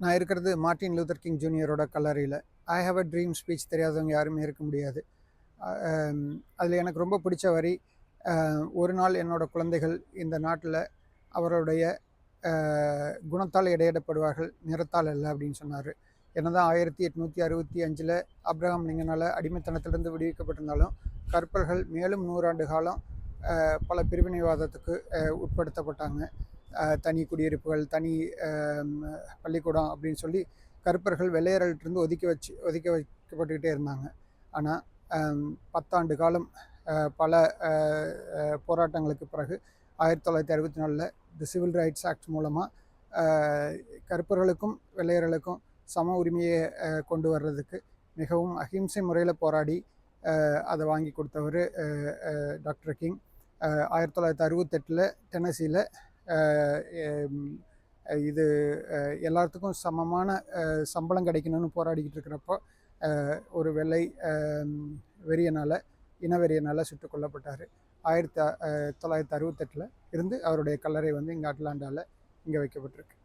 நான் இருக்கிறது Martin Luther king ஜூனியரோட கல்லறையில். I have a dream speech தெரியாதவங்க யாருமே இருக்க முடியாது. அதில் எனக்கு ரொம்ப பிடிச்ச வரி, ஒரு நாள் என்னோட குழந்தைகள் இந்த நாட்டில் அவருடைய குணத்தால் இடையிடப்படுவார்கள், நிறத்தால் அல்ல அப்படின்னு சொன்னார். என்னதான் 1865 அப்ரஹாம் லிங்கனால் அடிமைத்தனத்திலிருந்து விடுவிக்கப்பட்டிருந்தாலும் கற்பர்கள் மேலும் 100 ஆண்டு காலம் பல பிரிவினைவாதத்துக்கு உட்படுத்தப்பட்டாங்க. தனி குடியிருப்புகள், தனி பள்ளிக்கூடம் அப்படின்னு சொல்லி கருப்பர்கள் வெள்ளையர்கள்ட்டிருந்து ஒதுக்கி வைக்கப்பட்டுக்கிட்டே இருந்தாங்க. ஆனால் 10 ஆண்டு காலம் பல போராட்டங்களுக்கு பிறகு 1964 தி சிவில் ரைட்ஸ் ஆக்ட் மூலமாக கருப்பர்களுக்கும் வெள்ளையர்களுக்கும் சம உரிமையை கொண்டு வர்றதுக்கு மிகவும் அஹிம்சை முறையில் போராடி அதை வாங்கி கொடுத்தவர் டாக்டர் கிங். 1968 டென்னசியில் இது எல்லாத்துக்கும் சமமான சம்பளம் கிடைக்கணும்னு போராடிக்கிட்டு இருக்கிறப்போ ஒரு வெள்ளை வெறியனால் இனவெறியனால் சுட்டுக் கொல்லப்பட்டார். 1968 இருந்து அவருடைய கல்லறை வந்து இங்கே அட்லாண்டாவில் இங்கே வைக்கப்பட்டிருக்கு.